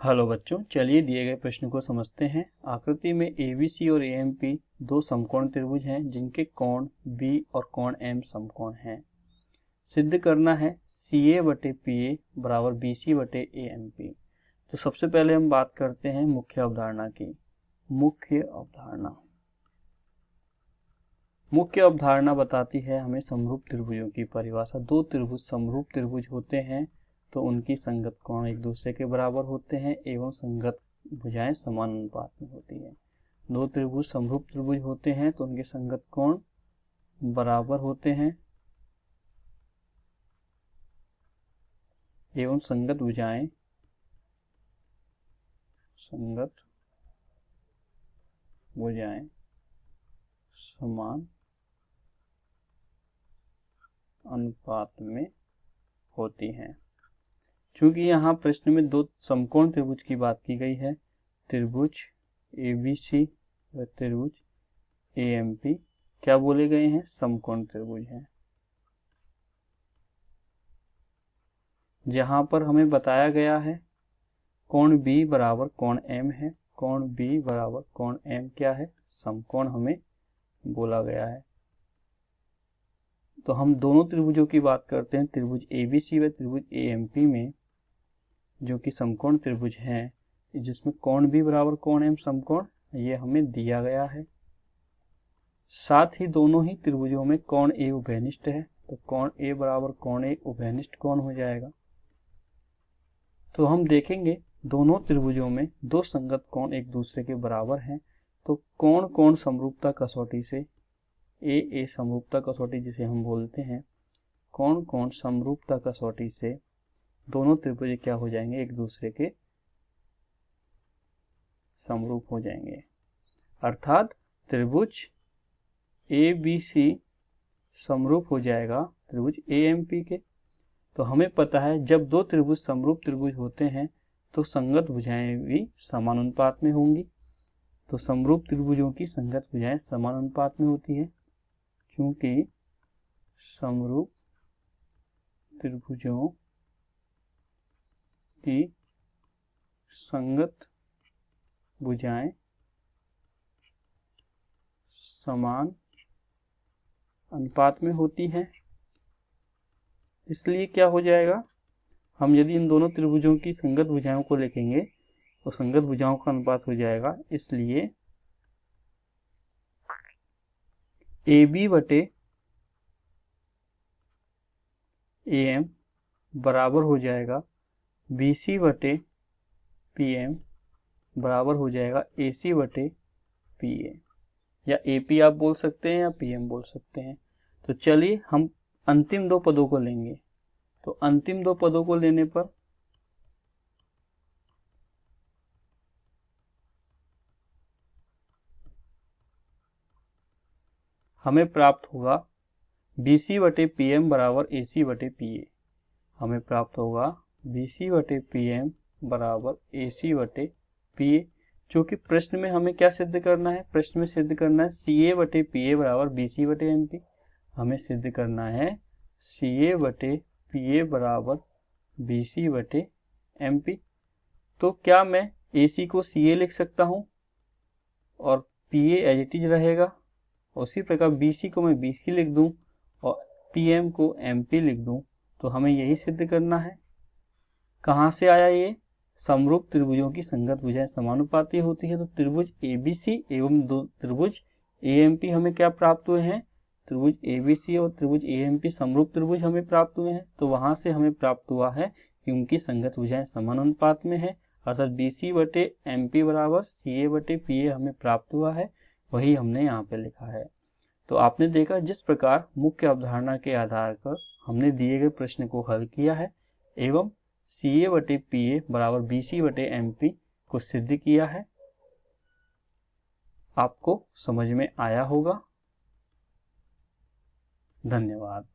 Hello बच्चों, चलिए दिए गए प्रश्न को समझते हैं। आकृति में ABC और AMP दो समकोण त्रिभुज हैं जिनके कोण B और कोण M समकोण हैं। सिद्ध करना है CA बटे PA बराबर BC बटे AMP। तो सबसे पहले हम बात करते हैं मुख्य अवधारणा की। मुख्य अवधारणा बताती है हमें समरूप त्रिभुजों की परिभाषा। दो त्रिभुज समरूप त्रिभुज होते हैं तो उनकी संगत कोण एक दूसरे के बराबर होते हैं एवं संगत भुजाएं समान अनुपात में होती हैं। दो त्रिभुज समरूप त्रिभुज होते हैं तो उनके संगत कोण बराबर होते हैं एवं संगत भुजाएं समान अनुपात में होती हैं। चूंकि यहाँ प्रश्न में दो समकोण त्रिभुज की बात की गई है, त्रिभुज ABC व त्रिभुज AMP क्या बोले गए हैं? समकोण त्रिभुज हैं। जहां पर हमें बताया गया है कोण B बराबर कोण M है। कोण B बराबर कोण M क्या है? समकोण हमें बोला गया है। तो हम दोनों त्रिभुजों की बात करते हैं, त्रिभुज ABC व त्रिभुज AMP में, जो कि समकोण त्रिभुज हैं, जिसमें कोण B बराबर कोण M समकोण ये हमें दिया गया है। साथ ही दोनों ही त्रिभुजों में कोण A उभयनिष्ठ है, तो कोण A बराबर कोण A उभयनिष्ठ कोण हो जाएगा। तो हम देखेंगे दोनों त्रिभुजों में दो संगत कोण एक दूसरे के बराबर हैं, तो कोण कोण समरूपता कसौटी से ए समरूपता कसौटी जिसे हम बोलते हैं, कोण कोण समरूपता कसौटी से दोनों त्रिभुज क्या हो जाएंगे? एक दूसरे के समरूप हो जाएंगे। अर्थात त्रिभुज ABC समरूप हो जाएगा त्रिभुज AMP के। तो हमें पता है जब दो त्रिभुज समरूप त्रिभुज होते हैं तो संगत भुजाएं भी समानुपात में होंगी। तो समरूप त्रिभुजों की संगत भुजाएं समानुपात में होती है। क्योंकि समरूप त्रिभुजों की संगत भुजाएं समान अनुपात में होती हैं, इसलिए क्या हो जाएगा, हम यदि इन दोनों त्रिभुजों की संगत भुजाओं को लिखेंगे तो संगत भुजाओं का अनुपात हो जाएगा। इसलिए AB बटे AM बराबर हो जाएगा BC बटे PM बराबर हो जाएगा AC बटे PA, या AP आप बोल सकते हैं या PM बोल सकते हैं। तो चलिए हम अंतिम दो पदों को लेंगे। तो अंतिम दो पदों को लेने पर हमें प्राप्त होगा BC बटे PM बराबर AC बटे PA। हमें प्राप्त होगा BC बटे PM बराबर AC बटे PA। क्योंकि प्रश्न में हमें क्या सिद्ध करना है? प्रश्न में सिद्ध करना है CA बटे PA बराबर BC बटे MP। हमें सिद्ध करना है CA बटे PA बराबर BC बटे MP। तो क्या मैं AC को CA लिख सकता हूं और PA एज इट इज रहेगा? उसी प्रकार BC को मैं BC लिख दूं और PM को MP लिख दूं। तो हमें यही सिद्ध करना है। कहां से आया ये? समरूप त्रिभुजों की संगत भुजाएं समानुपाती होती है। तो त्रिभुज ABC एवं दो त्रिभुज AMP हमें क्या प्राप्त हुए हैं? त्रिभुज ABC और त्रिभुज AMP समरूप त्रिभुज हमें प्राप्त हुए हैं। तो वहां से हमें प्राप्त हुआ है कि उनकी संगत भुजाएं समानुपात में है। अर्थात BC बटे MP बराबर CA बटे PA हमें प्राप्त हुआ है, वही हमने यहाँ पे लिखा है। तो आपने देखा जिस प्रकार मुख्य अवधारणा के आधार पर हमने दिए गए प्रश्न को हल किया है एवं CA बटे PA बराबर BC बटे MP को सिद्ध किया है, आपको समझ में आया होगा। धन्यवाद।